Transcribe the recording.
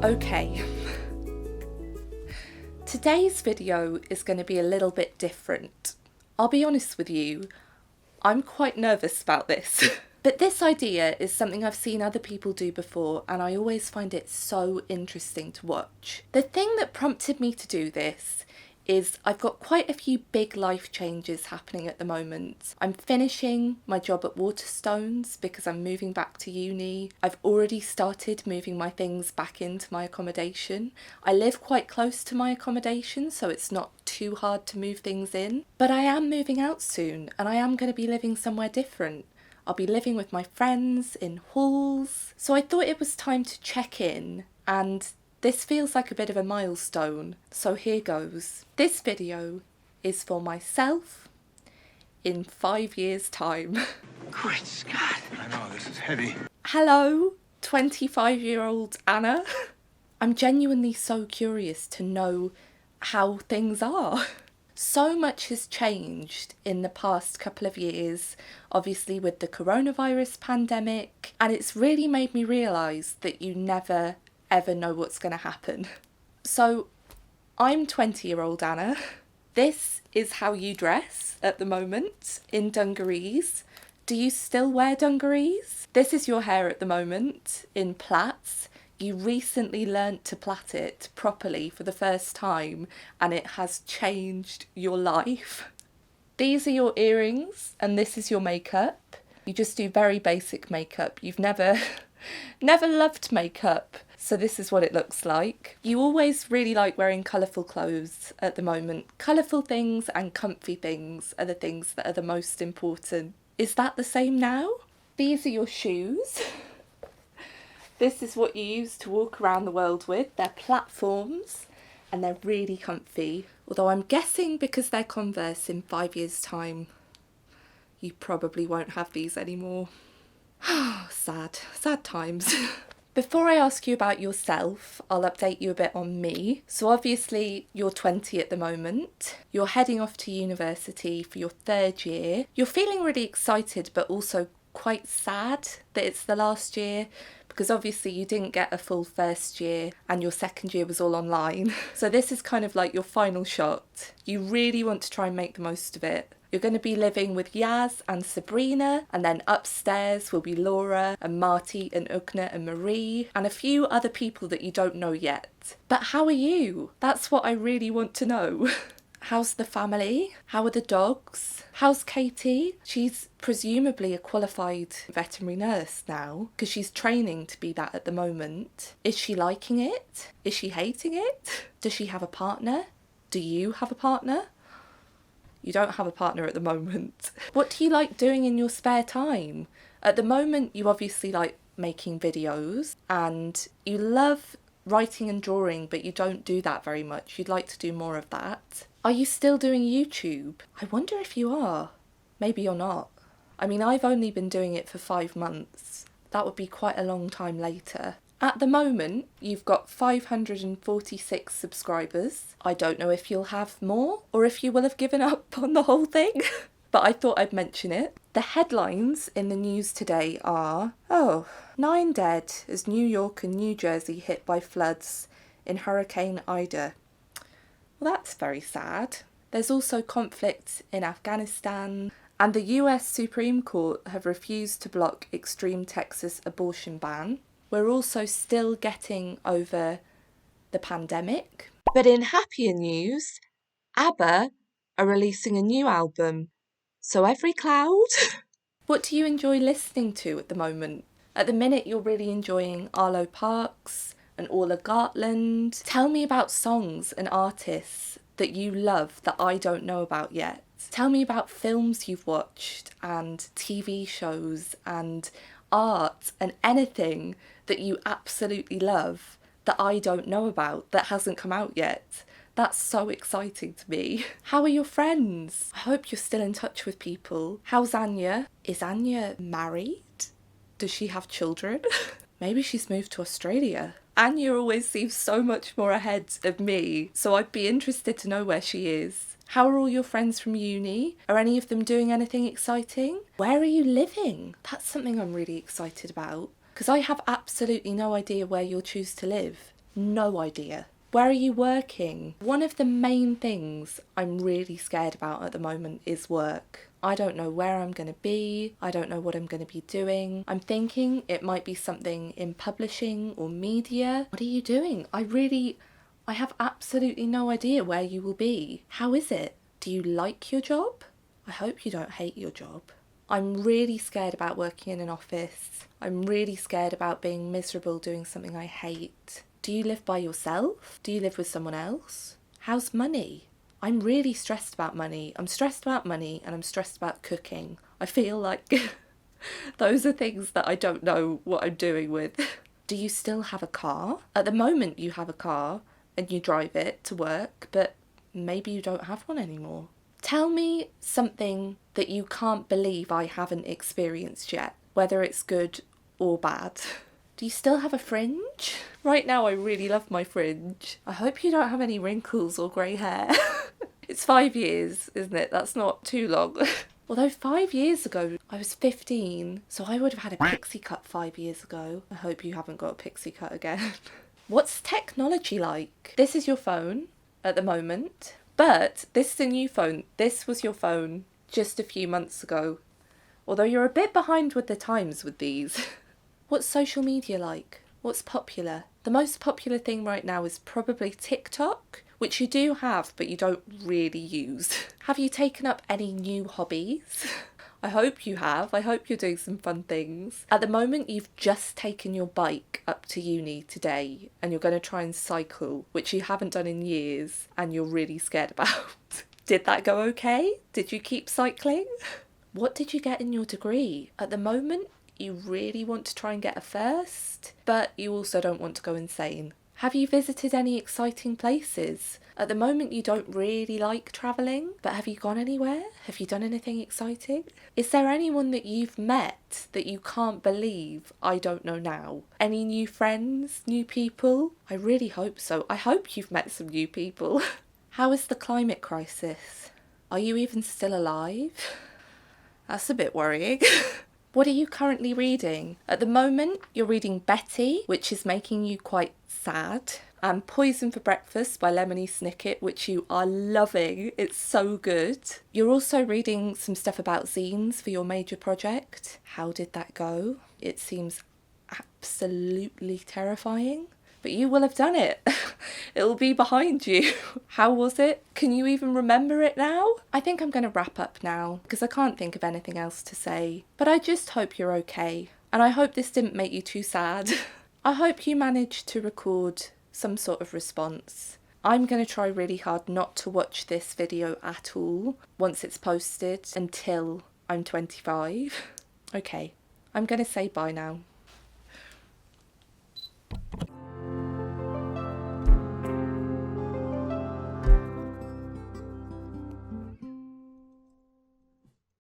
Okay, today's video is going to be a little bit different. I'll be honest with you, I'm quite nervous about this. But this idea is something I've seen other people do before, and I always find it so interesting to watch. The thing that prompted me to do this is I've got quite a few big life changes happening at the moment. I'm finishing my job at Waterstones because I'm moving back to uni. I've already started moving my things back into my accommodation. I live quite close to my accommodation, so it's not too hard to move things in. But I am moving out soon, and I am going to be living somewhere different. I'll be living with my friends in halls. So I thought it was time to check in, and this feels like a bit of a milestone, so here goes. This video is for myself in 5 years' time. Great Scott! I know, this is heavy. Hello, 25-year-old Anna. I'm genuinely so curious to know how things are. So much has changed in the past couple of years, obviously with the coronavirus pandemic, and it's really made me realise that you never ever know what's going to happen. So I'm 20-year-old Anna. This is how you dress at the moment in dungarees. Do you still wear dungarees? This is your hair at the moment in plaits. You recently learnt to plait it properly for the first time, and it has changed your life. These are your earrings, and this is your makeup. You just do very basic makeup. You've never loved makeup. So this is what it looks like. You always really like wearing colourful clothes at the moment. Colourful things and comfy things are the things that are the most important. Is that the same now? These are your shoes. This is what you use to walk around the world with. They're platforms and they're really comfy. Although I'm guessing because they're Converse in 5 years' time, you probably won't have these anymore. Sad times. Before I ask you about yourself, I'll update you a bit on me. So obviously you're 20 at the moment. You're heading off to university for your 3rd year. You're feeling really excited but also quite sad that it's the last year, because obviously you didn't get a full first year and your 2nd year was all online. So this is kind of like your final shot. You really want to try and make the most of it. You're going to be living with Yaz and Sabrina, and then upstairs will be Laura and Marty and Ugna and Marie and a few other people that you don't know yet. But how are you? That's what I really want to know. How's the family? How are the dogs? How's Katie? She's presumably a qualified veterinary nurse now, because she's training to be that at the moment. Is she liking it? Is she hating it? Does she have a partner? Do you have a partner? You don't have a partner at the moment. What do you like doing in your spare time? At the moment, you obviously like making videos and you love writing and drawing, but you don't do that very much. You'd like to do more of that. Are you still doing YouTube? I wonder if you are. Maybe you're not. I mean, I've only been doing it for 5 months. That would be quite a long time later. At the moment, you've got 546 subscribers. I don't know if you'll have more or if you will have given up on the whole thing, but I thought I'd mention it. The headlines in the news today are, 9 dead as New York and New Jersey hit by floods in Hurricane Ida. Well, that's very sad. There's also conflict in Afghanistan, and the US Supreme Court have refused to block extreme Texas abortion ban. We're also still getting over the pandemic. But in happier news, ABBA are releasing a new album. So every cloud. What do you enjoy listening to at the moment? At the minute, you're really enjoying Arlo Parks and Orla Gartland. Tell me about songs and artists that you love that I don't know about yet. Tell me about films you've watched and TV shows and art and anything that you absolutely love that I don't know about, that hasn't come out yet. That's so exciting to me. How are your friends? I hope you're still in touch with people. How's Anya? Is Anya married? Does she have children? Maybe she's moved to Australia. Anya always seems so much more ahead of me, so I'd be interested to know where she is. How are all your friends from uni? Are any of them doing anything exciting? Where are you living? That's something I'm really excited about, because I have absolutely no idea where you'll choose to live. No idea. Where are you working? One of the main things I'm really scared about at the moment is work. I don't know where I'm going to be. I don't know what I'm going to be doing. I'm thinking it might be something in publishing or media. What are you doing? I have absolutely no idea where you will be. How is it? Do you like your job? I hope you don't hate your job. I'm really scared about working in an office. I'm really scared about being miserable doing something I hate. Do you live by yourself? Do you live with someone else? How's money? I'm really stressed about money. I'm stressed about money and I'm stressed about cooking. I feel like those are things that I don't know what I'm doing with. Do you still have a car? At the moment you have a car and you drive it to work, but maybe you don't have one anymore. Tell me something that you can't believe I haven't experienced yet, whether it's good or bad. Do you still have a fringe? Right now I really love my fringe. I hope you don't have any wrinkles or grey hair. It's 5 years, isn't it? That's not too long. Although 5 years ago I was 15, so I would have had a pixie cut 5 years ago. I hope you haven't got a pixie cut again. What's technology like? This is your phone at the moment, but this is a new phone. This was your phone just a few months ago. Although you're a bit behind with the times with these. What's social media like? What's popular? The most popular thing right now is probably TikTok, which you do have, but you don't really use. Have you taken up any new hobbies? I hope you have. I hope you're doing some fun things. At the moment, you've just taken your bike up to uni today and you're going to try and cycle, which you haven't done in years and you're really scared about. Did that go okay? Did you keep cycling? What did you get in your degree? At the moment, you really want to try and get a first, but you also don't want to go insane. Have you visited any exciting places? At the moment you don't really like travelling, but have you gone anywhere? Have you done anything exciting? Is there anyone that you've met that you can't believe I don't know now? Any new friends, new people? I really hope so. I hope you've met some new people. How is the climate crisis? Are you even still alive? That's a bit worrying. What are you currently reading? At the moment, you're reading Betty, which is making you quite sad, and Poison for Breakfast by Lemony Snicket, which you are loving. It's so good. You're also reading some stuff about zines for your major project. How did that go? It seems absolutely terrifying, but you will have done it. It'll be behind you. How was it? Can you even remember it now? I think I'm going to wrap up now because I can't think of anything else to say. But I just hope you're okay. And I hope this didn't make you too sad. I hope you managed to record some sort of response. I'm going to try really hard not to watch this video at all once it's posted until I'm 25. Okay, I'm going to say bye now.